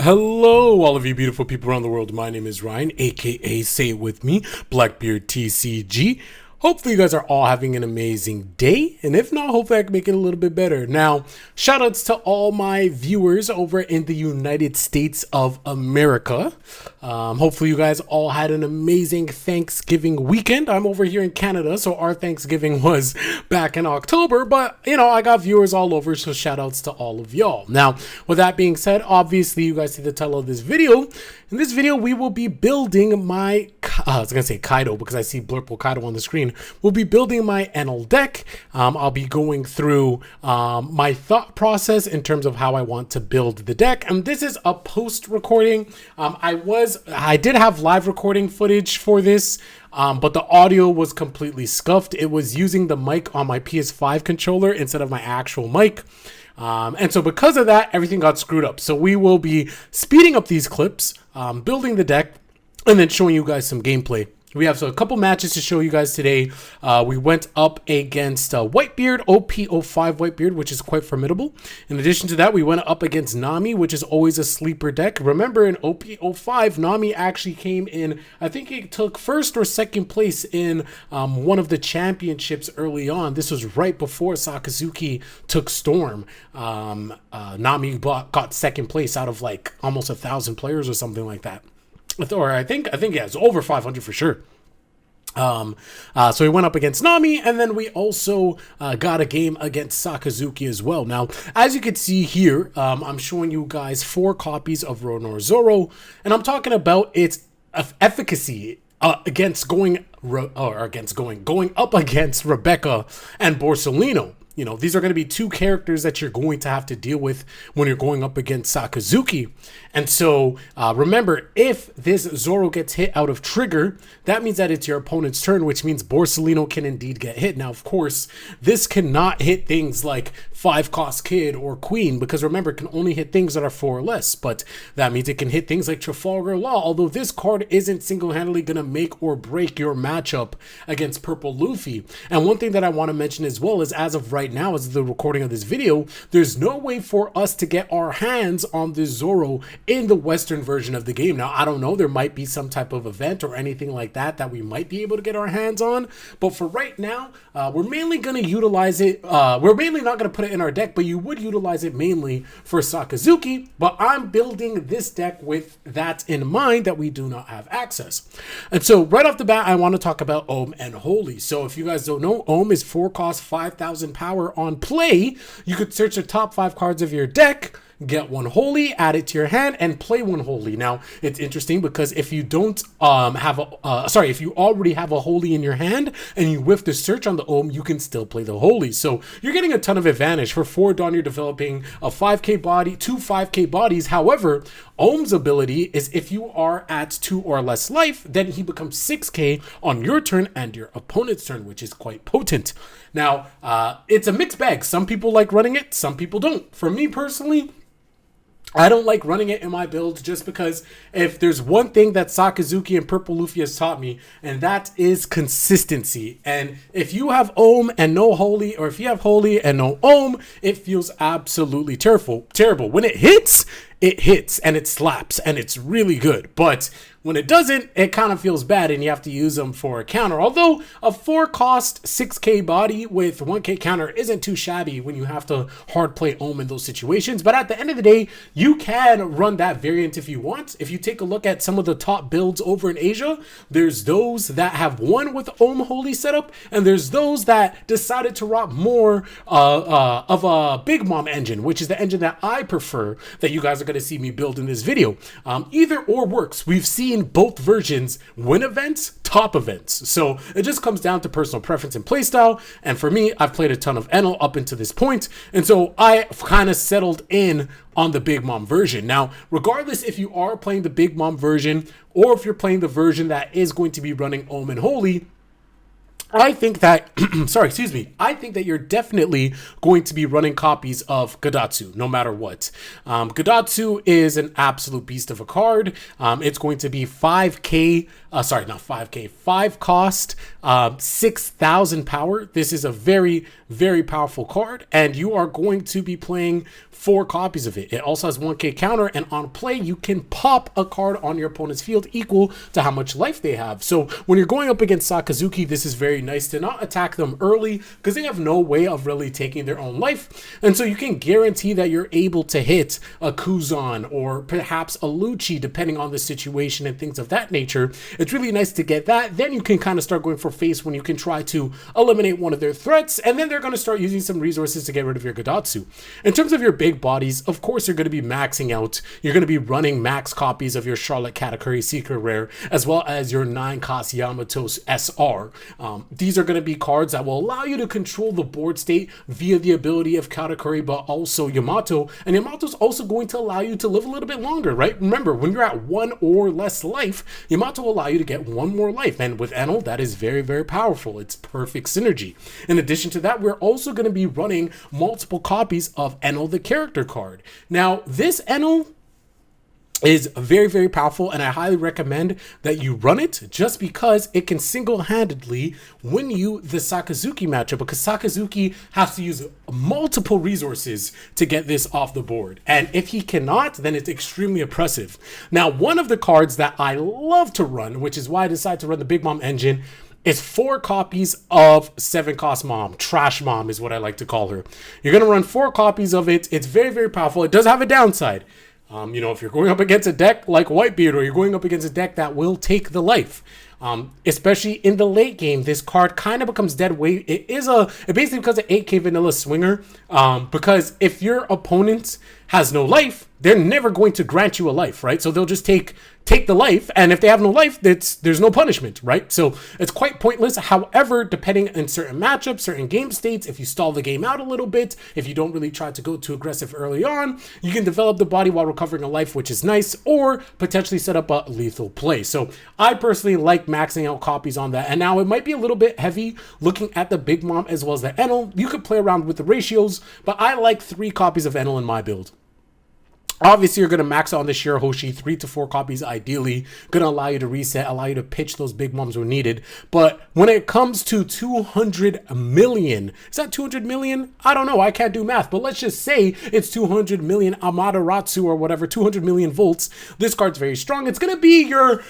Hello, all of you beautiful people around the world. My name is Ryan, aka Say It With Me, Blackbeard TCG. Hopefully, you guys are all having an amazing day. And if not, hopefully, I can make it a little bit better. Now, shout outs to all my viewers over in the United States of America. Hopefully, you guys all had an amazing Thanksgiving weekend. I'm over here in Canada, so our Thanksgiving was back in October. But, I got viewers all over, so shout outs to all of y'all. Now, with that being said, obviously, you guys see the title of this video. In this video, we will be building my, I was going to say Kaido because I see Blurple Kaido on the screen. We'll be building my Enel deck. I'll be going through my thought process in terms of how I want to build the deck. And this is a post recording. I did have live recording footage for this, but the audio was completely scuffed. It was using the mic on my PS5 controller instead of my actual mic. And so because of that, everything got screwed up. So we will be speeding up these clips, building the deck, and then showing you guys some gameplay. We have a couple matches to show you guys today. We went up against Whitebeard, OP05 Whitebeard, which is quite formidable. In addition to that, we went up against Nami, which is always a sleeper deck. Remember, in OP05, Nami actually came in, I think he took first or second place in one of the championships early on. This was right before Sakazuki took Storm. Nami got second place out of like almost 1,000 players or something like that. Or I think yeah, it's over 500 for sure. So we went up against Nami, and then we also got a game against Sakazuki as well. Now, as you can see here, I'm showing you guys 4 copies of Ronor Zoro, and I'm talking about its efficacy against going up against Rebecca and Borsalino. These are going to be 2 characters that you're going to have to deal with when you're going up against Sakazuki. And so remember, if this Zoro gets hit out of trigger, that means that it's your opponent's turn, which means Borsalino can indeed get hit. Now, of course, this cannot hit things like 5-cost Kid or Queen, because remember, it can only hit things that are 4 or less. But that means it can hit things like Trafalgar Law, although this card isn't single-handedly going to make or break your matchup against Purple Luffy. And one thing that I want to mention as well is, as of right now, as the recording of this video, there's no way for us to get our hands on this Zoro in the Western version of the game. Now, I don't know, there might be some type of event or anything like that we might be able to get our hands on, but for right now, we're mainly going to utilize it. We're mainly not going to put it in our deck, but you would utilize it mainly for Sakazuki. But I'm building this deck with that in mind, that we do not have access. And so right off the bat, I want to talk about Ohm and Holy. So if you guys don't know, Ohm is 4 cost, 5,000 power on play. You could search the top 5 cards of your deck, get 1 Holy, add it to your hand, and play 1 Holy. Now, it's interesting because if you don't if you already have a Holy in your hand and you whiff the search on the Ohm, you can still play the Holy. So you're getting a ton of advantage. For 4 Dawn, you're developing a 5k body, 2 5k bodies. However, Ohm's ability is if you are at 2 or less life, then he becomes 6k on your turn and your opponent's turn, which is quite potent. Now, it's a mixed bag. Some people like running it, some people don't. For me personally, I don't like running it in my build, just because if there's one thing that Sakazuki and Purple Luffy has taught me, and that is consistency. And if you have Ohm and no Holy, or if you have Holy and no Ohm, it feels absolutely terrible. When it hits and it slaps and it's really good. But when it doesn't, it kind of feels bad and you have to use them for a counter. Although a 4 cost 6k body with 1k counter isn't too shabby when you have to hard play Ohm in those situations. But at the end of the day, you can run that variant if you want. If you take a look at some of the top builds over in Asia, there's those that have one with Ohm Holy setup, and there's those that decided to rock more of a Big Mom engine, which is the engine that I prefer, that you guys are going to see me build in this video. Either or works. We've seen both versions win events, top events. So it just comes down to personal preference and playstyle. And for me, I've played a ton of Enel up until this point, and so I kind of settled in on the Big Mom version. Now, regardless if you are playing the Big Mom version or if you're playing the version that is going to be running Ohm and Holy, I think that, sorry, excuse me. I think that you're definitely going to be running copies of Gadatsu, no matter what. Gadatsu is an absolute beast of a card. It's going to be 5K, sorry, not 5K, 5 cost, 6,000 power. This is a very, very powerful card, and you are going to be playing 4 copies of it. It also has 1K counter, and on play, you can pop a card on your opponent's field equal to how much life they have. So when you're going up against Sakazuki, this is very nice to not attack them early because they have no way of really taking their own life. And so you can guarantee that you're able to hit a Kuzan or perhaps a Lucci, depending on the situation and things of that nature. It's really nice to get that. Then you can kind of start going for face when you can try to eliminate one of their threats, and then they're going to start using some resources to get rid of your Gadatsu. In terms of your big bodies, of course, you're going to be maxing out. You're going to be running max copies of your Charlotte Katakuri Secret Rare, as well as your 9 cost Yamato's SR. These are going to be cards that will allow you to control the board state via the ability of Katakuri, but also Yamato. And Yamato's also going to allow you to live a little bit longer, right? Remember, when you're at 1 or less life, Yamato will allow you to get 1 more life. And with Enel, that is very, very powerful. It's perfect synergy. In addition to that, we're also going to be running multiple copies of Enel the character card. Now, this Enel is very, very powerful, and I highly recommend that you run it just because it can single-handedly win you the Sakazuki matchup, because Sakazuki has to use multiple resources to get this off the board. And if he cannot, then it's extremely oppressive. Now, one of the cards that I love to run, which is why I decided to run the Big Mom engine, is 4 copies of 7 cost Mom. Trash Mom is what I like to call her. You're going to run 4 copies of it. It's very, very powerful. It does have a downside. You know, if you're going up against a deck like Whitebeard, or you're going up against a deck that will take the life, especially in the late game, this card kind of becomes dead weight. It basically becomes an 8K vanilla swinger, because if your opponent has no life, they're never going to grant you a life, right? So they'll just take the life, and if they have no life, there's no punishment, right? So it's quite pointless. However, depending in certain matchups, certain game states, if you stall the game out a little bit, if you don't really try to go too aggressive early on, you can develop the body while recovering a life, which is nice, or potentially set up a lethal play. So I personally like maxing out copies on that. And now it might be a little bit heavy looking at the Big Mom as well as the Enel. You could play around with the ratios, but I like 3 copies of Enel in my build. Obviously, you're going to max out on the Shirahoshi, 3 to 4 copies ideally. Going to allow you to reset, allow you to pitch those big moms when needed. But when it comes to 200 million, is that 200 million? I don't know. I can't do math. But let's just say it's 200 million Amaterasu or whatever, 200 million volts. This card's very strong. It's going to be your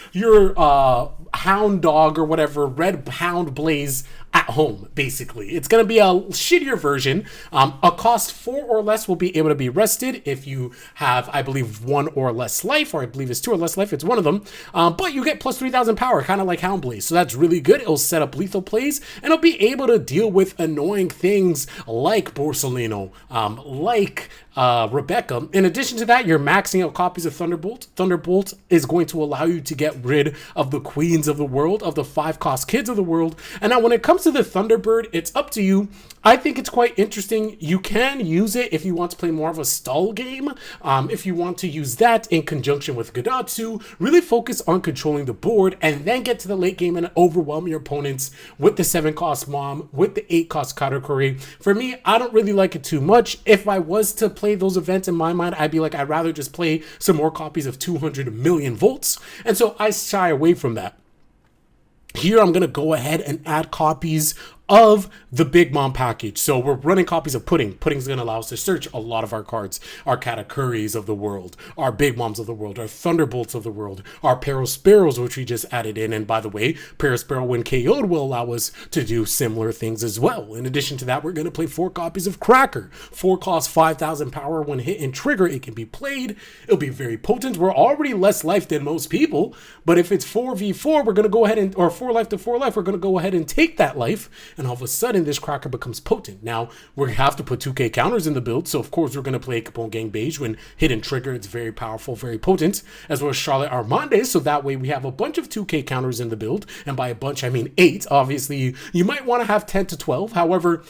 Hound Dog or whatever, Red Hound Blaze at home, basically. It's going to be a shittier version. A cost 4 or less will be able to be rested if you have, I believe, 1 or less life, or I believe it's 2 or less life. It's one of them. But you get plus 3,000 power, kind of like Hound Blaze. So that's really good. It'll set up lethal plays, and it'll be able to deal with annoying things like Borsellino, like Rebecca. In addition to that, you're maxing out copies of Thunderbolt. Thunderbolt is going to allow you to get rid of the queens of the world, of the 5 cost kids of the world. And now when it comes to the Thunderbird, it's up to you. I think it's quite interesting. You can use it if you want to play more of a stall game. If you want to use that in conjunction with Gadatsu, really focus on controlling the board and then get to the late game and overwhelm your opponents with the 7 cost Mom, with the 8 cost Katakuri. For me, I don't really like it too much. If I was to play those events in my mind, I'd be like, I'd rather just play some more copies of 200 million volts. And so I shy away from that. Here, I'm going to go ahead and add copies of the Big Mom package. So we're running copies of Pudding. Pudding's going to allow us to search a lot of our cards. Our Katakuris of the world, our Big Moms of the world, our Thunderbolts of the world, our Parasparrows, which we just added in. And by the way, Parasparrow when KO'd will allow us to do similar things as well. In addition to that, we're going to play 4 copies of Cracker. 4 costs 5,000 power. When hit and trigger, it can be played. It'll be very potent. We're already less life than most people, but if it's 4v4, we're going to go ahead and, or 4 life to 4 life, we're going to go ahead and take that life. And all of a sudden, this Cracker becomes potent. Now, we have to put 2K counters in the build, so of course, we're going to play Capone Gang Beige. When hit and trigger, it's very powerful, very potent, as well as Charlotte Armande, so that way we have a bunch of 2K counters in the build, and by a bunch, I mean 8. Obviously, you might want to have 10 to 12. However,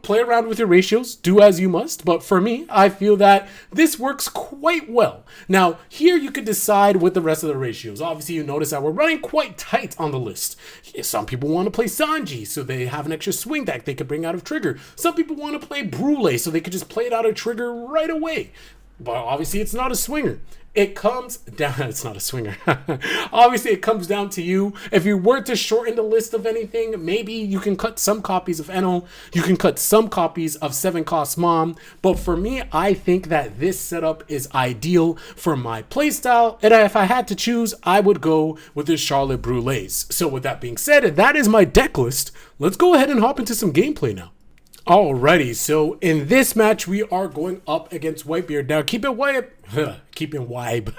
play around with your ratios, do as you must. But for me, I feel that this works quite well. Now, here you could decide with the rest of the ratios. Obviously, you notice that we're running quite tight on the list. Some people want to play Sanji, so they have an extra swing deck they could bring out of Trigger. Some people want to play Brule, so they could just play it out of Trigger right away. But obviously, it's not a swinger. It comes down, it's not a swinger. Obviously, it comes down to you. If you were to shorten the list of anything, maybe you can cut some copies of Enel. You can cut some copies of 7-cost Mom. But for me, I think that this setup is ideal for my playstyle. And if I had to choose, I would go with the Charlotte Brulés. So with that being said, that is my deck list. Let's go ahead and hop into some gameplay now. Alrighty, so in this match, we are going up against Whitebeard. Now, keep it Wibe.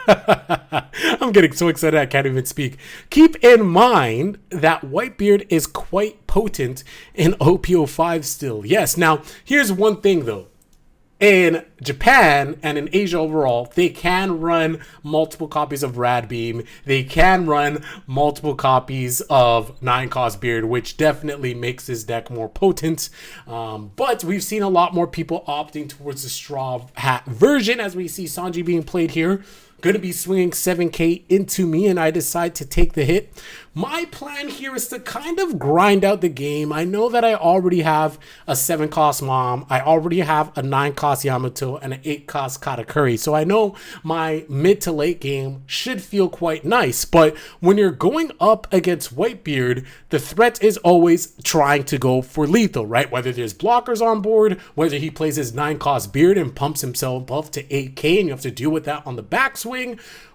I'm getting so excited I can't even speak. Keep in mind that Whitebeard is quite potent in OPO5 still. Yes, now, here's one thing though. In Japan and in Asia overall, they can run multiple copies of Rad Beam. They can run multiple copies of 9-cost Beard, which definitely makes this deck more potent. But we've seen a lot more people opting towards the Straw Hat version, as we see Sanji being played here. Going to be swinging 7k into me, and I decide to take the hit. My plan here is to kind of grind out the game. I know that I already have a 7-cost Mom. I already have a 9-cost Yamato and an 8-cost Katakuri. So I know my mid to late game should feel quite nice. But when you're going up against Whitebeard, the threat is always trying to go for lethal, right? Whether there's blockers on board, whether he plays his 9-cost Beard and pumps himself up to 8k and you have to deal with that on the backswing,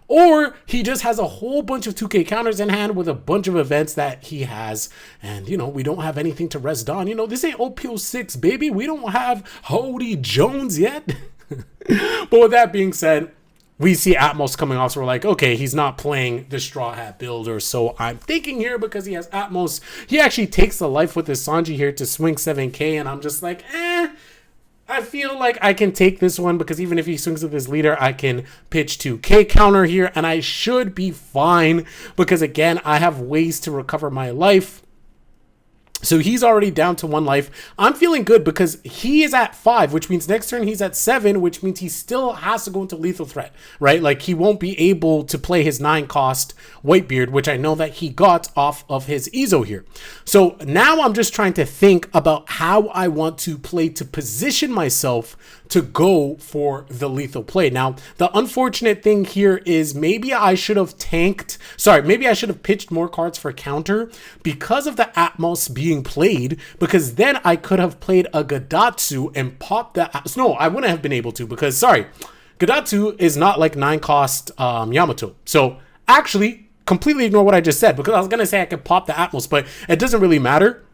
or he just has a whole bunch of 2k counters in hand with a bunch of events that he has, and we don't have anything to rest on. This ain't OPO6, baby. We don't have Hody Jones yet. But with that being said, we see Atmos coming off, so we're like, okay, he's not playing the Straw Hat build, or so I'm thinking here, because he has Atmos. He actually takes the life with his Sanji here to swing 7k, and I'm just like, I feel like I can take this one, because even if he swings with his leader, I can pitch 2k counter here, and I should be fine, because again, I have ways to recover my life. So he's already down to 1 life. I'm feeling good because he is at 5, which means next turn he's at 7, which means he still has to go into lethal threat, right? Like, he won't be able to play his 9-cost Whitebeard, which I know that he got off of his Ezo here. So now I'm just trying to think about how I want to play to position myself to go for the lethal play. Now, the unfortunate thing here is maybe I should have maybe I should have pitched more cards for counter because of the Atmos being played, because then I could have played a Gadatsu and popped that. No, I wouldn't have been able to, because Gadatsu is not like 9-cost Yamato. So actually, completely ignore what I just said, because I was going to say I could pop the Atmos, but it doesn't really matter.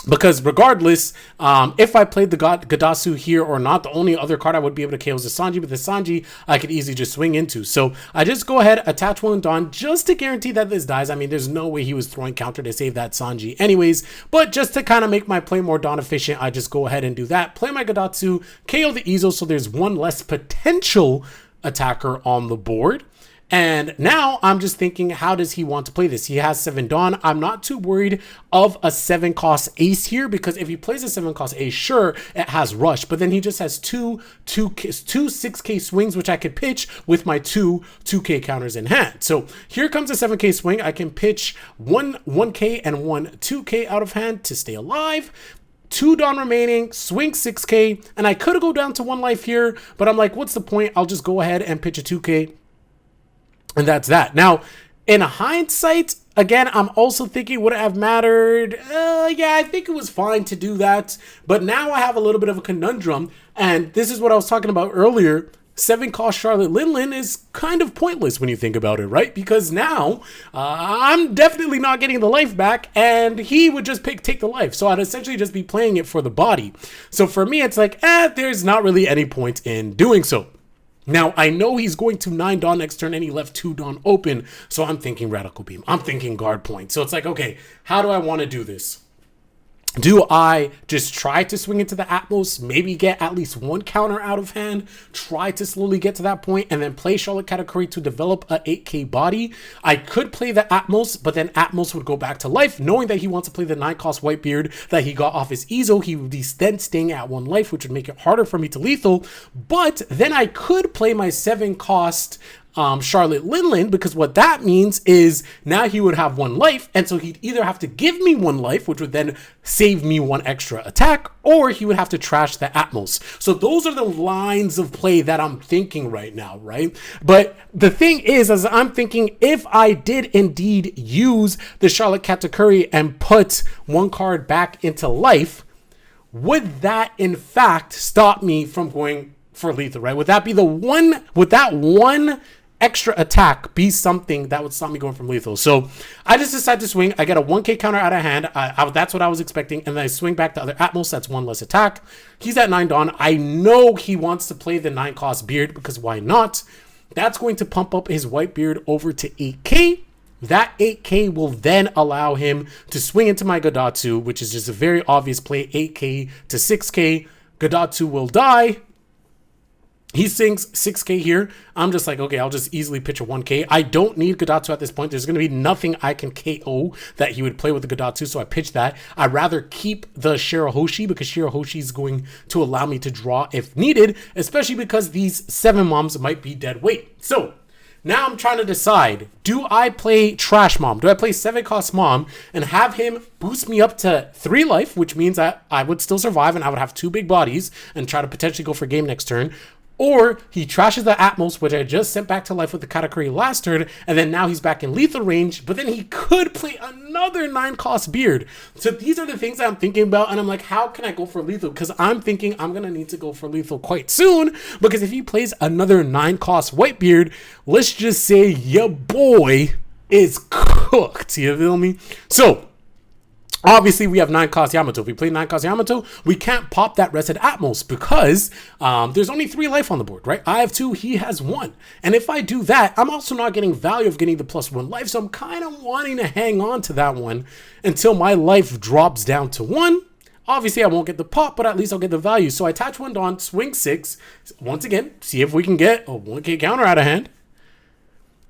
Because regardless, if I played the Gadatsu here or not, the only other card I would be able to KO is the Sanji, but the Sanji I could easily just swing into. So I just go ahead, attach one Dawn just to guarantee that this dies. I mean, there's no way he was throwing counter to save that Sanji anyways, but just to kind of make my play more Dawn efficient, I just go ahead and do that. Play my Gadatsu, KO the Ezo, so there's 1 less potential attacker on the board. And now I'm just thinking, how does he want to play this? He has 7 Dawn. I'm not too worried of a 7-cost Ace here, because if he plays a 7-cost Ace, sure, it has Rush, but then he just has two 6k swings, which I could pitch with my 2k counters in hand. So here comes a 7k swing. I can pitch 1k and 2k out of hand to stay alive. 2 Dawn remaining, swing 6k, and I could go down to 1 life here, but I'm like, what's the point? I'll just go ahead and pitch a 2k. And that's that. Now, in hindsight, again, I'm also thinking, would it have mattered? Yeah, I think it was fine to do that. But now I have a little bit of a conundrum. And this is what I was talking about earlier. 7-cost Charlotte Linlin is kind of pointless when you think about it, right? Because now I'm definitely not getting the life back, and he would just take the life. So I'd essentially just be playing it for the body. So for me, it's like, there's not really any point in doing so. Now, I know he's going to 9 Dawn next turn, and he left 2 Dawn open, so I'm thinking Radical Beam. I'm thinking Guard Point. So it's like, okay, how do I want to do this? Do I just try to swing into the Atmos, maybe get at least one counter out of hand, try to slowly get to that point, and then play Charlotte Katakuri to develop a 8k body? I could play the Atmos, but then Atmos would go back to life, knowing that he wants to play the 9-cost Whitebeard that he got off his Ezo. He would be then staying at 1 life, which would make it harder for me to lethal. But then I could play my 7-cost Charlotte Linlin, because what that means is now he would have 1 life, and so he'd either have to give me 1 life, which would then save me 1 extra attack, or he would have to trash the Atmos. So those are the lines of play that I'm thinking right now, right? But the thing is, as I'm thinking, if I did indeed use the Charlotte Katakuri and put 1 card back into life, would that in fact stop me from going for lethal, right? Would that be the one, would that 1 extra attack be something that would stop me going from lethal? So I just decided to swing. I get a 1k counter out of hand. That's what I was expecting. And then I swing back to other Atmos. That's 1 less attack. He's at 9 Dawn. I know he wants to play the 9-cost Beard, because why not? That's going to pump up his Whitebeard over to 8k. That 8k will then allow him to swing into my Godatsu, which is just a very obvious play. 8k to 6k. Godatsu will die. He sinks 6k here. I'm just like, okay, I'll just easily pitch a 1k. I don't need Godatsu at this point. There's going to be nothing I can KO that he would play with the Godatsu, so I pitch that. I'd rather keep the Shirahoshi, because Shirahoshi is going to allow me to draw if needed, especially because these 7 moms might be dead weight. So now I'm trying to decide, do I play Trash Mom? Do I play 7-cost Mom and have him boost me up to 3 life, which means that I would still survive and I would have 2 big bodies and try to potentially go for game next turn? Or he trashes the Atmos, which I just sent back to life with the Katakuri last turn, and then now he's back in lethal range, but then he could play another 9-cost Beard. So these are the things that I'm thinking about, and I'm like, how can I go for lethal? Because I'm thinking I'm going to need to go for lethal quite soon, because if he plays another 9-cost Whitebeard, let's just say your boy is cooked. You feel me? So obviously, we have 9-cost Yamato. If we play 9-cost Yamato, we can't pop that rested Atmos, because there's only 3 life on the board, right? I have 2, he has 1. And if I do that, I'm also not getting value of getting the +1 life, so I'm kind of wanting to hang on to that one until my life drops down to 1. Obviously, I won't get the pop, but at least I'll get the value. So I attach 1 Dawn, swing 6. Once again, see if we can get a 1k counter out of hand.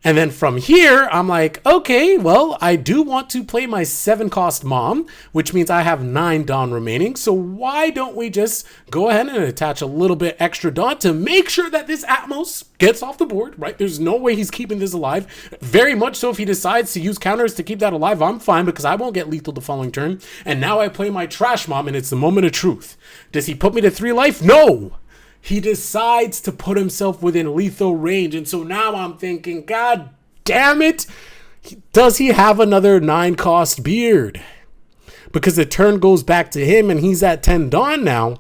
And then from here, I'm like, okay, well, I do want to play my 7-cost Mom, which means I have 9 Dawn remaining. So why don't we just go ahead and attach a little bit extra Dawn to make sure that this Atmos gets off the board, right? There's no way he's keeping this alive. Very much so if he decides to use counters to keep that alive, I'm fine, because I won't get lethal the following turn. And now I play my Trash Mom, and it's the moment of truth. Does he put me to 3 life? No! He decides to put himself within lethal range. And so now I'm thinking, God damn it, does he have another 9-cost Beard? Because the turn goes back to him and he's at 10 Dawn now.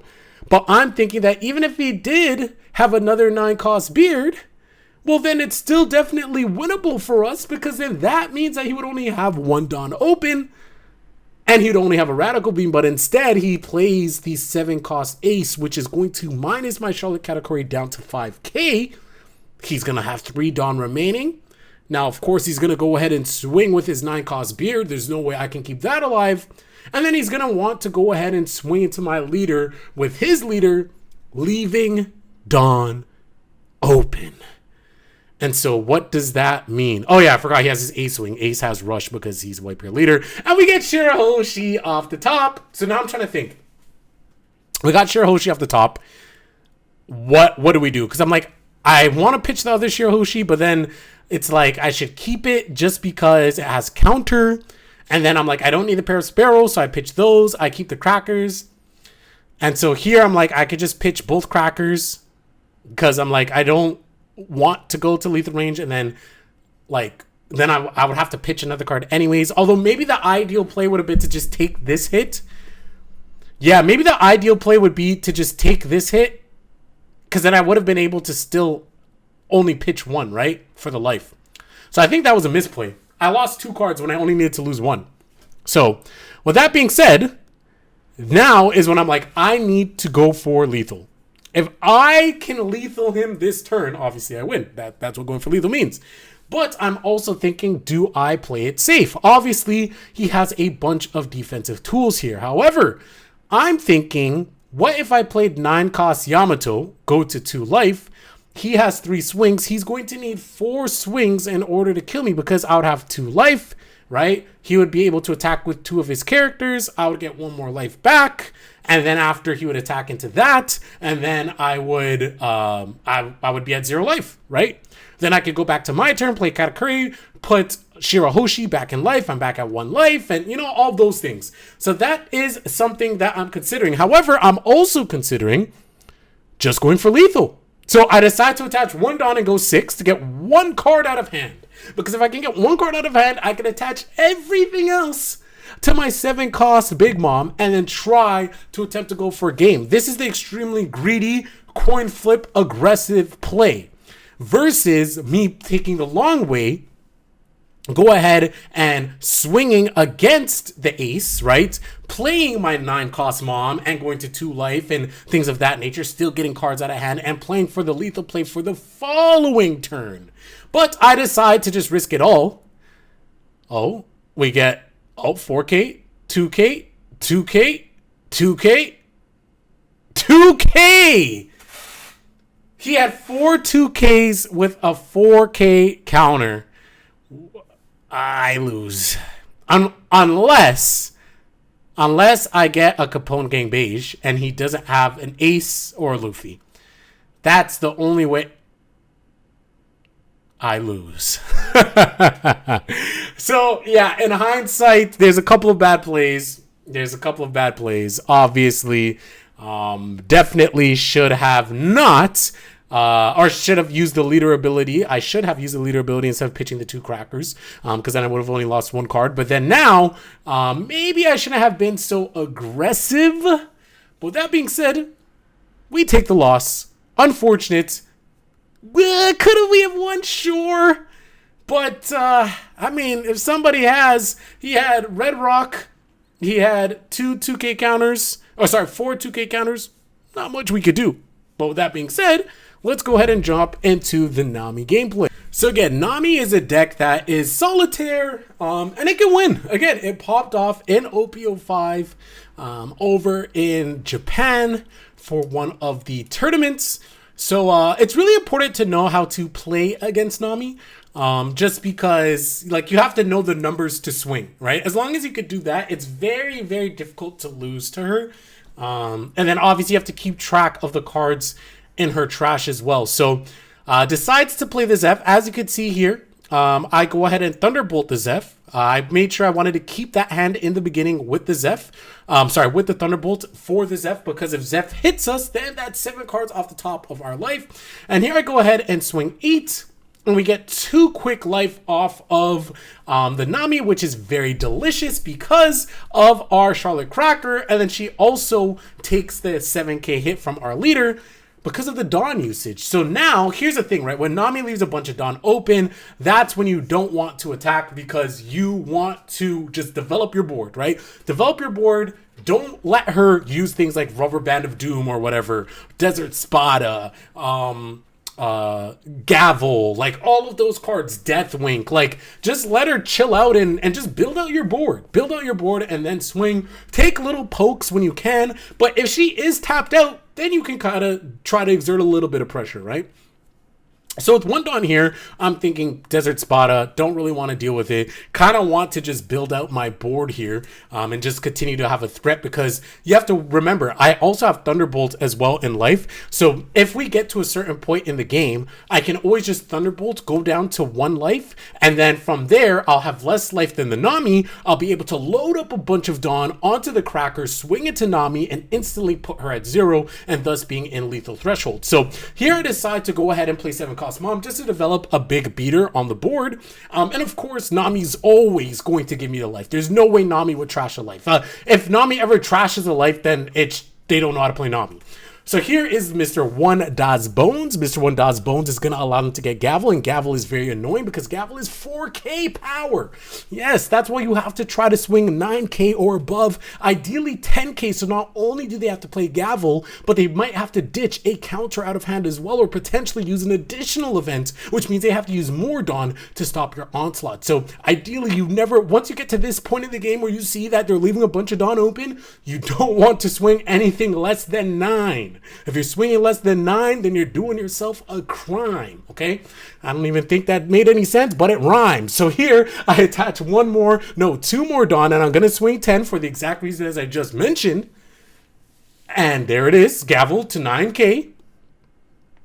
But I'm thinking that even if he did have another 9-cost Beard, well, then it's still definitely winnable for us, because then that means that he would only have 1 Dawn open. And he'd only have a Radical Beam, but instead he plays the 7-cost Ace, which is going to minus my Charlotte Katakuri down to 5k. He's going to have 3 Dawn remaining. Now, of course, he's going to go ahead and swing with his 9-cost Beard. There's no way I can keep that alive. And then he's going to want to go ahead and swing into my leader with his leader, leaving Dawn open. And so what does that mean? Oh yeah, I forgot he has his Ace swing. Ace has Rush because he's Whitebeard leader. And we get Shirahoshi off the top. So now I'm trying to think. We got Shirahoshi off the top. What do we do? Because I'm like, I want to pitch the other Shirahoshi, but then it's like I should keep it just because it has counter. And then I'm like, I don't need the pair of Sparrows, so I pitch those. I keep the Crackers. And so here I'm like, I could just pitch both Crackers, because I'm like, I don't want to go to lethal range, and then I would have to pitch another card anyways. Although maybe the ideal play would have been to just take this hit. Yeah, maybe the ideal play would be to just take this hit, because then I would have been able to still only pitch 1, right? For the life. So I think that was a misplay. I lost 2 cards when I only needed to lose 1. So with that being said, now is when I'm like, I need to go for lethal. If I can lethal him this turn, obviously I win. That's what going for lethal means. But I'm also thinking, do I play it safe? Obviously, he has a bunch of defensive tools here. However, I'm thinking, what if I played 9 cost Yamato, go to 2 life? He has 3 swings. He's going to need 4 swings in order to kill me because I would have 2 life, right? He would be able to attack with 2 of his characters. I would get 1 more life back. And then after he would attack into that, and then I would I would be at 0 life, right? Then I could go back to my turn, play Katakuri, put Shirahoshi back in life. I'm back at 1 life, and you know, all those things. So that is something that I'm considering. However, I'm also considering just going for lethal. So I decide to attach 1 Dawn and go 6 to get 1 card out of hand. Because if I can get 1 card out of hand, I can attach everything else to my 7 cost Big Mom and then try to attempt to go for a game. This is the extremely greedy, coin flip, aggressive play. Versus me taking the long way, go ahead and swinging against the ace, right? Playing my 9 cost mom and going to 2 life and things of that nature, still getting cards out of hand and playing for the lethal play for the following turn. But I decide to just risk it all. Oh, we get 4K, 2K, 2K, 2K, 2K! He had 4 2Ks with a 4K counter. I lose. Unless I get a Capone Gang Beige and he doesn't have an Ace or a Luffy. That's the only way I lose. So, yeah, in hindsight, there's a couple of bad plays. Obviously, definitely should have not... or should have used the leader ability. I should have used the leader ability instead of pitching the 2 crackers, because then I would have only lost 1 card. But then now, maybe I shouldn't have been so aggressive. But with that being said, we take the loss. Unfortunate. Could we have won? Sure. But, I mean, if somebody he had Red Rock, he had 2 2K counters, 4 2K counters, not much we could do. But with that being said, let's go ahead and jump into the Nami gameplay. So again, Nami is a deck that is solitaire, and it can win. Again, it popped off in OPO5 over in Japan for one of the tournaments. So it's really important to know how to play against Nami, just because like you have to know the numbers to swing, right? As long as you could do that, it's very, very difficult to lose to her. And then obviously you have to keep track of the cards in her trash as well. So decides to play the Zeph. As you can see here, I go ahead and Thunderbolt the Zeph. I made sure I wanted to keep that hand in the beginning with the Zeph. With the Thunderbolt for the Zeph, because if Zeph hits us, then that's 7 cards off the top of our life. And here I go ahead and swing 8. And we get 2 quick life off of the Nami, which is very delicious because of our Charlotte Cracker. And then she also takes the 7K hit from our leader because of the Dawn usage. So now, here's the thing, right? When Nami leaves a bunch of Dawn open, that's when you don't want to attack because you want to just develop your board, right? Develop your board. Don't let her use things like Rubber Band of Doom or whatever, Desert Spada, Gavel, like all of those cards, Deathwink, like just let her chill out and just build out your board and then swing. Take little pokes when you can, but if she is tapped out, then you can kind of try to exert a little bit of pressure, right? So with 1 Dawn here, I'm thinking Desert Spada, don't really want to deal with it. Kind of want to just build out my board here and just continue to have a threat, because you have to remember, I also have Thunderbolt as well in life. So if we get to a certain point in the game, I can always just Thunderbolt, go down to 1 life, and then from there, I'll have less life than the Nami. I'll be able to load up a bunch of Dawn onto the Cracker, swing it to Nami, and instantly put her at 0, and thus being in lethal threshold. So here I decide to go ahead and play 7 cost Mom just to develop a big beater on the board. And of course, Nami's always going to give me the life. There's no way Nami would trash a life. If Nami ever trashes a life, then they don't know how to play Nami. So here is Mr. One Das Bones. Mr. One Das Bones is going to allow them to get Gavel, and Gavel is very annoying because Gavel is 4K power. Yes, that's why you have to try to swing 9K or above, ideally 10K. So not only do they have to play Gavel, but they might have to ditch a counter out of hand as well, or potentially use an additional event, which means they have to use more Dawn to stop your onslaught. So ideally, you never, once you get to this point in the game where you see that they're leaving a bunch of Dawn open, you don't want to swing anything less than 9. If you're swinging less than 9, then you're doing yourself a crime, okay? I don't even think that made any sense, but it rhymes. So here, I attach two more Dawn, and I'm going to swing 10 for the exact reason as I just mentioned. And there it is, Gavel to 9K.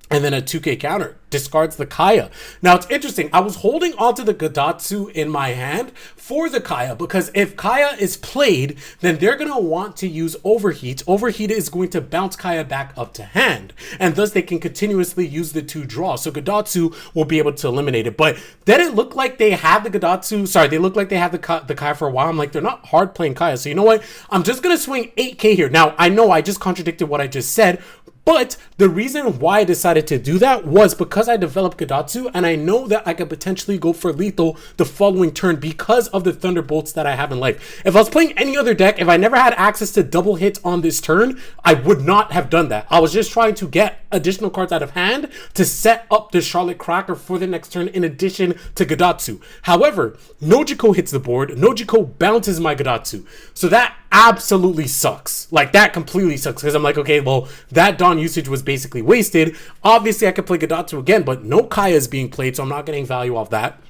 And then a 2K counter. Discards the Kaya. Now, it's interesting. I was holding onto the Gadatsu in my hand for the Kaya, because if Kaya is played, then they're going to want to use Overheat. Overheat is going to bounce Kaya back up to hand, and thus they can continuously use the 2 draws. So Gadatsu will be able to eliminate it. But then it looked like they had the Gadatsu. Sorry, they looked like they had the Kaya for a while. I'm like, they're not hard playing Kaya. So you know what? I'm just going to swing 8K here. Now, I know I just contradicted what I just said, but the reason why I decided to do that was because I developed Gadatsu, and I know that I could potentially go for lethal the following turn because of the Thunderbolts that I have in life. If I was playing any other deck, if I never had access to double hits on this turn, I would not have done that. I was just trying to get additional cards out of hand to set up the Charlotte Cracker for the next turn in addition to Gadatsu. However, Nojiko hits the board. Nojiko bounces my Gadatsu. So that absolutely sucks. Like, that completely sucks, because I'm like, okay, well, that Dawn usage was basically wasted. Obviously, I could play Gadatsu again, but no Kaya is being played, so I'm not getting value off that.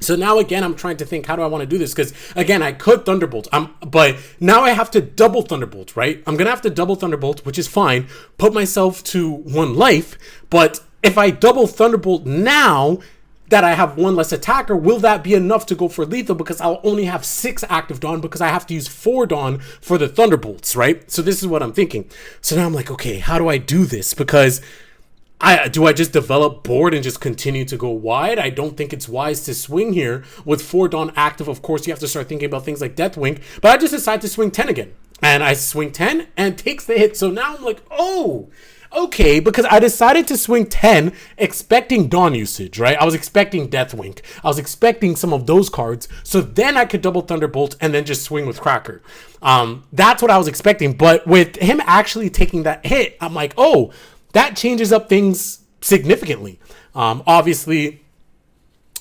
So now again, I'm trying to think, how do I want to do this? Because again, I could Thunderbolt, but now I have to double Thunderbolt, right? I'm going to have to double Thunderbolt, which is fine, put myself to 1 life. But if I double Thunderbolt now that I have 1 less attacker, will that be enough to go for lethal? Because I'll only have 6 active Dawn, because I have to use 4 Dawn for the Thunderbolts, right? So this is what I'm thinking. So now I'm like, okay, how do I do this? Because do I just develop board and just continue to go wide? I don't think it's wise to swing here with 4 Dawn active. Of course, you have to start thinking about things like Deathwing, but I just decide to swing 10 again. And I swing 10 and takes the hit. So now I'm like, oh, okay, because I decided to swing 10 expecting Dawn usage, right? I was expecting Deathwing. I was expecting some of those cards. So then I could double Thunderbolt and then just swing with Cracker. That's what I was expecting. But with him actually taking that hit, I'm like, oh, that changes up things significantly. Obviously,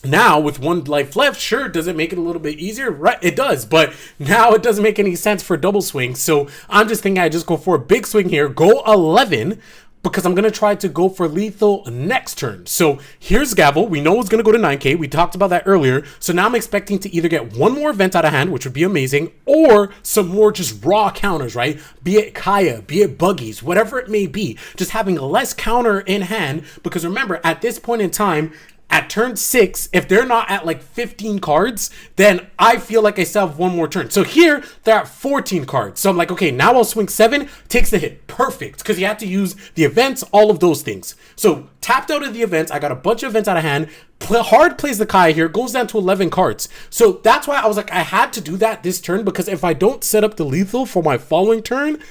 now with 1 life left, sure, does it make it a little bit easier? Right, it does, but now it doesn't make any sense for double swing. So I'm just thinking I just go for a big swing here, go 11, because I'm going to try to go for lethal next turn. So here's Gavel. We know it's going to go to 9K. We talked about that earlier. So now I'm expecting to either get 1 more event out of hand, which would be amazing, or some more just raw counters, right? Be it Kaya, be it Buggies, whatever it may be. Just having less counter in hand, because remember, at this point in time, at turn 6, if they're not at like 15 cards, then I feel like I still have 1 more turn. So here, they're at 14 cards. So I'm like, okay, now I'll swing 7, takes the hit. Perfect, because you have to use the events, all of those things. So tapped out of the events, I got a bunch of events out of hand. Hard plays the Kaya here, goes down to 11 cards. So that's why I was like, I had to do that this turn, because if I don't set up the lethal for my following turn,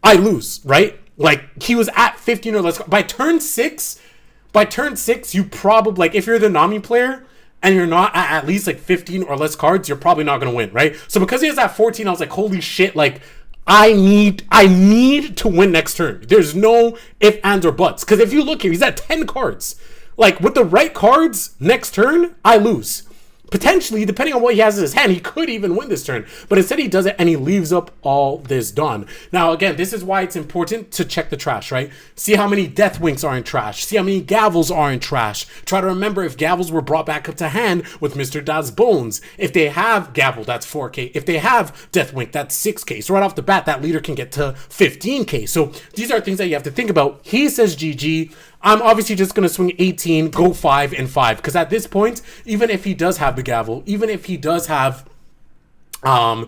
I lose, right? Like, he was at 15 or less. By turn 6, you probably, like, if you're the Nami player and you're not at least like 15 or less cards, you're probably not going to win, right? So because he was at 14, I was like, holy shit, like, I need to win next turn. There's no ifs, ands, or buts. Because if you look here, he's at 10 cards. Like, with the right cards, next turn, I lose. Potentially, depending on what he has in his hand, he could even win this turn. But instead, he does it, and he leaves up all this Dawn. Now, again, this is why it's important to check the trash, right? See how many Deathwinks are in trash. See how many Gavels are in trash. Try to remember if Gavels were brought back up to hand with Mr. Das Bones. If they have Gavel, that's 4K. If they have Deathwink, that's 6K. So right off the bat, that leader can get to 15K. So these are things that you have to think about. He says GG. I'm obviously just going to swing 18, go 5 and 5. Because at this point, even if he does have the Gavel, even if he does have the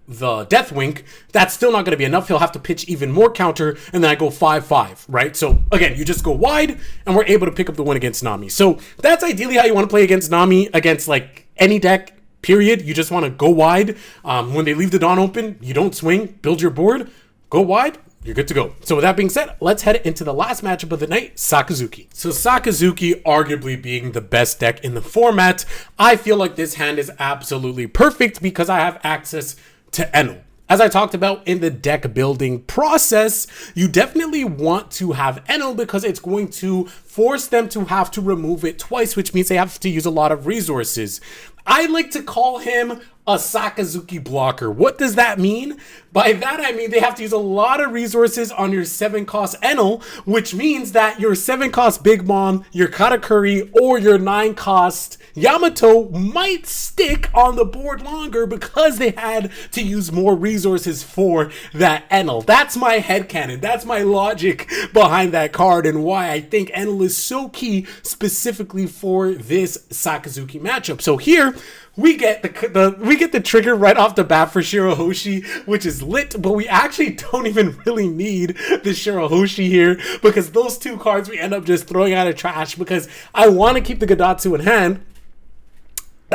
Deathwink, that's still not going to be enough. He'll have to pitch even more counter, and then I go 5-5, right? So again, you just go wide, and we're able to pick up the win against Nami. So that's ideally how you want to play against Nami, against like any deck, period. You just want to go wide. When they leave the Dawn open, you don't swing, build your board, go wide, you're good to go. So with that being said, let's head into the last matchup of the night, Sakazuki. So Sakazuki arguably being the best deck in the format, I feel like this hand is absolutely perfect because I have access to Enel. As I talked about in the deck building process, you definitely want to have Enel because it's going to force them to have to remove it twice, which means they have to use a lot of resources. I like to call him a Sakazuki blocker. What does that mean? By that I mean they have to use a lot of resources on your 7-cost Enel, which means that your 7-cost Big Mom, your Katakuri, or your 9-cost Yamato might stick on the board longer because they had to use more resources for that Enel. That's my headcanon. That's my logic behind that card and why I think Enel is so key specifically for this Sakazuki matchup. So here we get the trigger right off the bat for Shirahoshi, which is lit, but we actually don't even really need the Shirahoshi here because those two cards we end up just throwing out of trash because I want to keep the Gadatsu in hand.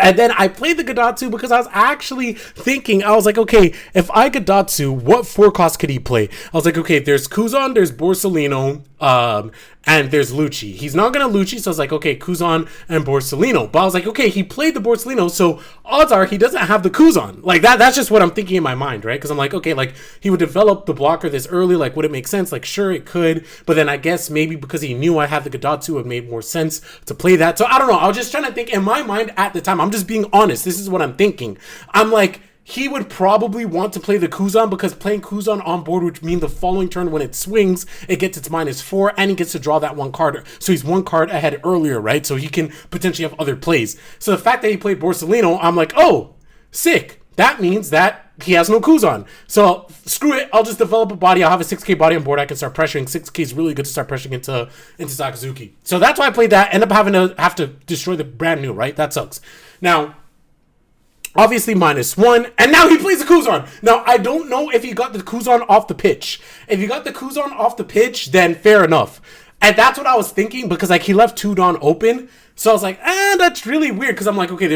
And then I played the Gadatsu because I was actually thinking, I was like, okay, if I Gadatsu, what 4-cost could he play? I was like, okay, there's Kuzan, there's Borsalino, and there's Lucci. He's not going to Lucci, so I was like, okay, Kuzan and Borsalino. But I was like, okay, he played the Borsalino, so odds are he doesn't have the Kuzan. Like, that's just what I'm thinking in my mind, right? Because I'm like, okay, like, he would develop the blocker this early, like, would it make sense? Like, sure, it could, but then I guess maybe because he knew I had the Gadatsu, it made more sense to play that. So I don't know, I was just trying to think in my mind at the time. I'm just being honest, this is what I'm thinking. I'm like, he would probably want to play the Kuzan because playing Kuzan on board would mean the following turn when it swings, it gets its -4 and he gets to draw that one card. So he's one card ahead earlier, right? So he can potentially have other plays. So the fact that he played Borsalino, I'm like, oh, sick. That means that he has no Kuzan. So screw it. I'll just develop a body. I'll have a 6K body on board. I can start pressuring. 6K is really good to start pressuring into Sakazuki. So that's why I played that. End up having to destroy the brand new, right? That sucks. Now, obviously -1, and now he plays the Kuzan. Now, I don't know if he got the Kuzan off the pitch. If he got the Kuzan off the pitch, then fair enough. And that's what I was thinking because, like, he left 2 Dawn open. So I was like, that's really weird because I'm like, okay,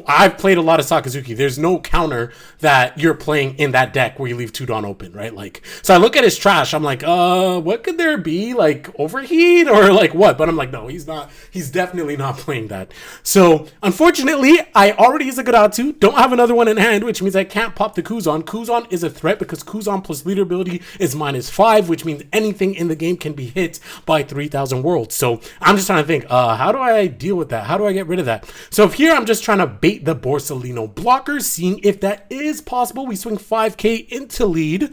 I've played a lot of Sakazuki. There's no counter that you're playing in that deck where you leave 2 Dawn open, right? Like, so I look at his trash. I'm like, what could there be? Like, overheat or like what? But I'm like, no, he's not. He's definitely not playing that. So unfortunately, I already used a Gadatsu. Don't have another one in hand, which means I can't pop the Kuzan. Kuzan is a threat because Kuzan plus leader ability is -5, which means anything in the game can be hit by 3,000 worlds. So I'm just trying to think, how do I deal with that? How do I get rid of that? So if here I'm just trying to bait the Borsalino blocker, seeing if that is possible. We swing 5K into lead,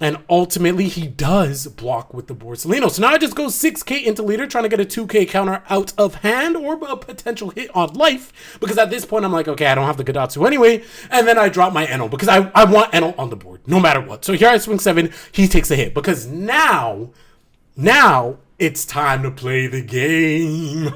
and ultimately he does block with the Borsalino. So now I just go 6K into leader, trying to get a 2K counter out of hand or a potential hit on life, because at this point I'm like, okay, I don't have the Gadatsu anyway, and then I drop my Enel because I want Enel on the board no matter what. So here I swing 7, he takes a hit because now it's time to play the game.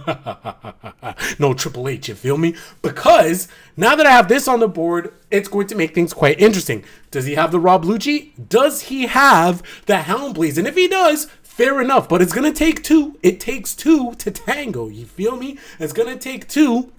No Triple H, you feel me? Because now that I have this on the board, it's going to make things quite interesting. Does he have the Rob Lucci? Does he have the Houndblaze? And if he does, fair enough. But it's going to take 2. It takes 2 to tango, you feel me? It's going to take 2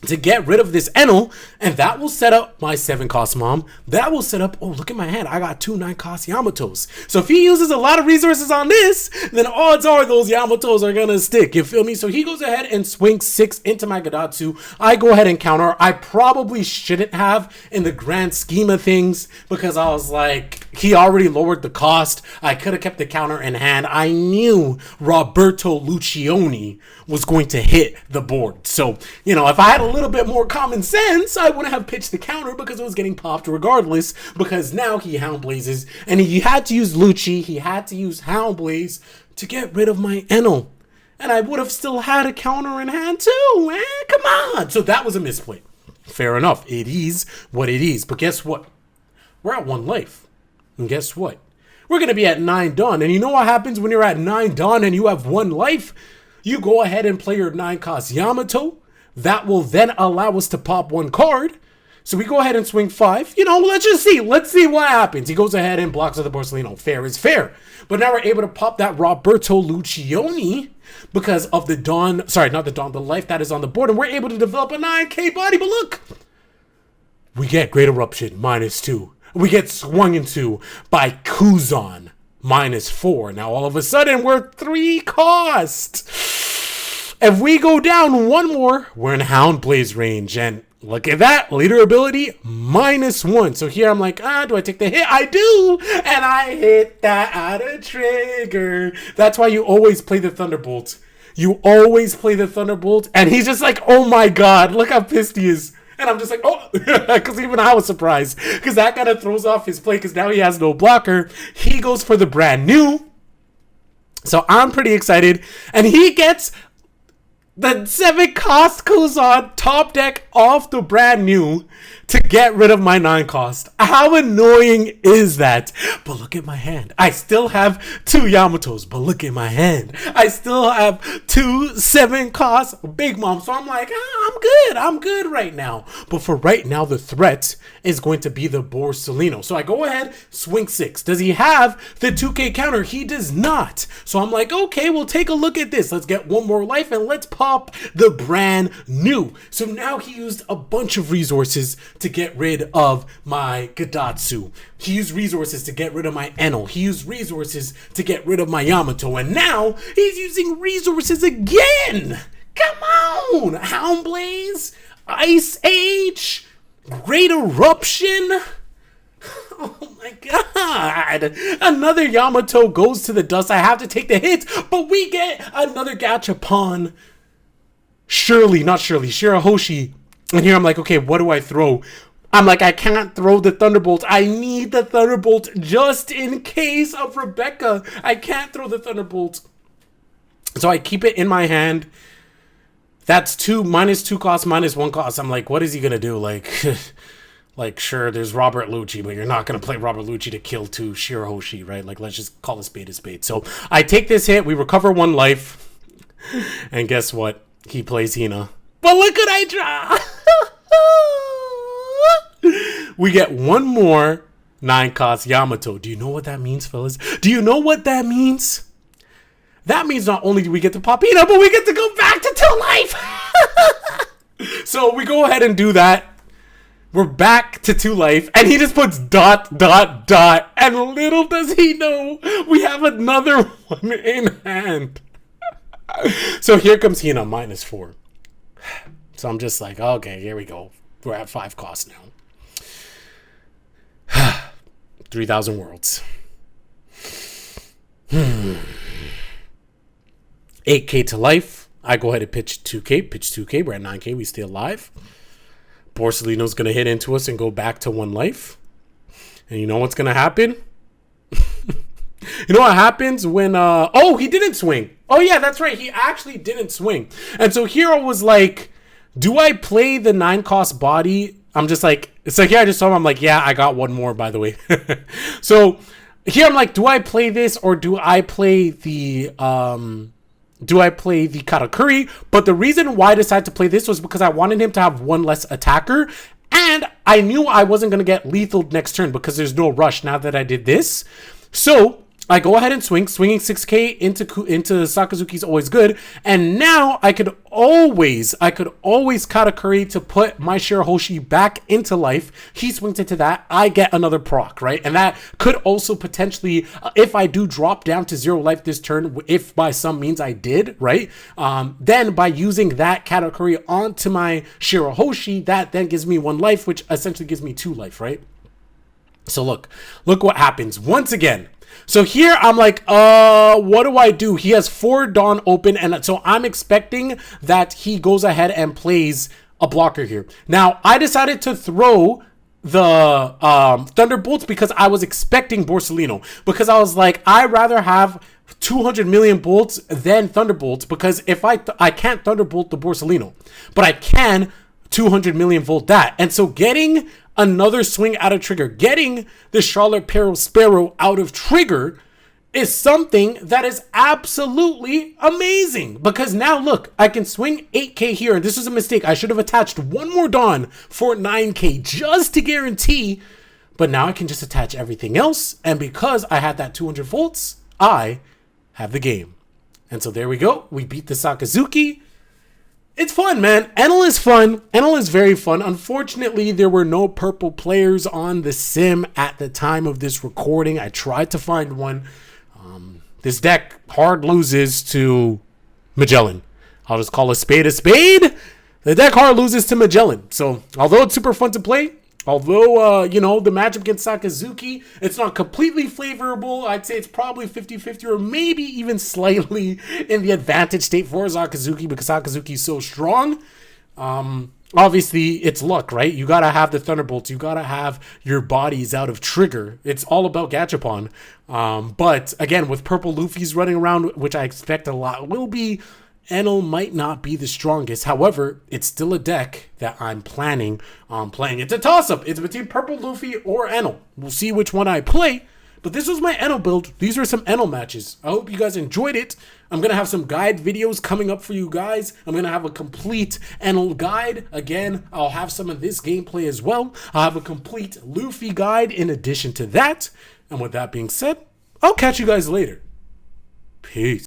to get rid of this Enel, and that will set up my 7-cost Mom. That will set up, oh, look at my hand. I got 2 9-cost Yamatos. So if he uses a lot of resources on this, then odds are those Yamatos are going to stick. You feel me? So he goes ahead and swings 6 into my Gadatsu. I go ahead and counter. I probably shouldn't have in the grand scheme of things because I was like, he already lowered the cost. I could have kept the counter in hand. I knew Roberto Lucioni was going to hit the board. So, you know, if I had a little bit more common sense, I wouldn't have pitched the counter because it was getting popped regardless, because now he Houndblazes, and he had to use Lucci, he had to use Houndblaze to get rid of my Enel. And I would have still had a counter in hand too, man. Come on. So that was a misplay. Fair enough. It is what it is. But guess what? We're at 1 life. And guess what? We're going to be at 9 Dawn. And you know what happens when you're at 9 Dawn and you have 1 life? You go ahead and play your 9-cost Yamato. That will then allow us to pop 1 card. So we go ahead and swing 5. You know, let's just see. Let's see what happens. He goes ahead and blocks with the Borsalino. Fair is fair. But now we're able to pop that Roberto Lucioni because of the Dawn. Sorry, not the Dawn. The life that is on the board. And we're able to develop a 9K body. But look, we get Great Eruption -2. we get swung into by Kuzan -4. Now all of a sudden we're 3 cost. If we go down one more, we're in Houndblade's range, and look at that, leader ability -1. So here I'm like, do I take the hit? I do, and I hit that out of trigger. That's why you always play the Thunderbolt. You always play the Thunderbolt, and he's just like, oh my god, look how pissed he is. And I'm just like, oh, because even I was surprised, because that kind of throws off his play, because now he has no blocker. He goes for the brand new. So I'm pretty excited, and he gets the 7 cost Kuzan top deck off the brand new to get rid of my 9 cost. How annoying is that? But look at my hand. I still have 2 Yamatos, but look at my hand. I still have 2 7 cost Big Mom. So I'm like, I'm good right now. But for right now, the threat is going to be the Borsalino. So I go ahead, swing 6. Does he have the 2K counter? He does not. So I'm like, okay, we'll take a look at this. Let's get one more life and let's pop the brand new. So now he used a bunch of resources to get rid of my Gadatsu. He used resources to get rid of my Enel. He used resources to get rid of my Yamato. And now he's using resources again. Come on, Houndblaze, Ice Age, Great Eruption. Oh my god. Another Yamato goes to the dust. I have to take the hits, but we get another Gachapon. Shirahoshi. And here I'm like, okay, what do I throw? I'm like, I can't throw the Thunderbolt. I need the Thunderbolt just in case of Rebecca. I can't throw the Thunderbolt. So I keep it in my hand. That's -2 cost, -1 cost. I'm like, what is he going to do? Like, sure, there's Robert Lucci, but you're not going to play Robert Lucci to kill 2 Shirahoshi, right? Like, let's just call a spade a spade. So I take this hit. We recover 1 life. And guess what? He plays Hina. But look what I draw! We get 1 more 9 cost Yamato. Do you know what that means, fellas? Do you know what that means? That means not only do we get to pop Hina, but we get to go back to 2 life! So we go ahead and do that. We're back to 2 life, and he just puts ... And little does he know, we have another one in hand. So here comes Hina, -4. So I'm just like, okay, here we go. We're at 5 costs now. 3,000 worlds. 8K to life. I go ahead and pitch 2K. We're at 9K. We stay alive. Borsalino's going to hit into us and go back to 1 life. And you know what's going to happen? You know what happens when, oh, he didn't swing. Oh, yeah, that's right. He actually didn't swing. And so here I was like, do I play the 9 cost body? I'm just like, it's like, yeah, I just saw him. I'm like, yeah, I got 1 more, by the way. So here I'm like, do I play this or do I play the Karakuri? But the reason why I decided to play this was because I wanted him to have 1 less attacker. And I knew I wasn't going to get lethal next turn because there's no rush now that I did this. So I go ahead and swing. Swinging 6K into Sakazuki is always good. And now I could always Katakuri to put my Shirahoshi back into life. He swings into that. I get another proc, right? And that could also potentially, if I do drop down to 0 life this turn, if by some means I did, right? Then by using that Katakuri onto my Shirahoshi, that then gives me 1 life, which essentially gives me 2 life, right? So look what happens once again. So here I'm like, what do I do? He has 4 Dawn open, and so I'm expecting that he goes ahead and plays a blocker here. Now, I decided to throw the Thunderbolts because I was expecting Borsalino. Because I was like, I'd rather have 200 million bolts than Thunderbolts, because if I can't Thunderbolt the Borsalino, but I can 200 million volt that. And so getting another swing out of trigger, getting the Charlotte Peril Sparrow out of trigger is something that is absolutely amazing. Because now look, I can swing 8K here, and this was a mistake. I should have attached 1 more Dawn for 9K just to guarantee, but now I can just attach everything else, and because I had that 200 volts, I have the game. And so there we go. We beat the Sakazuki. It's fun, man. Enel is fun. Enel is very fun. Unfortunately, there were no purple players on the sim at the time of this recording. I tried to find one. This deck hard loses to Magellan. I'll just call a spade a spade. The deck hard loses to Magellan. So, although it's super fun to play, although, the matchup against Sakazuki, it's not completely favorable. I'd say it's probably 50-50 or maybe even slightly in the advantage state for Sakazuki because Sakazuki is so strong. Obviously, it's luck, right? You got to have the Thunderbolts. You got to have your bodies out of trigger. It's all about Gachapon. But, again, with purple Luffy's running around, which I expect a lot will be, Enel might not be the strongest. However, it's still a deck that I'm planning on playing. It's a toss-up. It's between purple Luffy or Enel. We'll see which one I play. But this was my Enel build. These were some Enel matches. I hope you guys enjoyed it. I'm going to have some guide videos coming up for you guys. I'm going to have a complete Enel guide. Again, I'll have some of this gameplay as well. I'll have a complete Luffy guide in addition to that. And with that being said, I'll catch you guys later. Peace.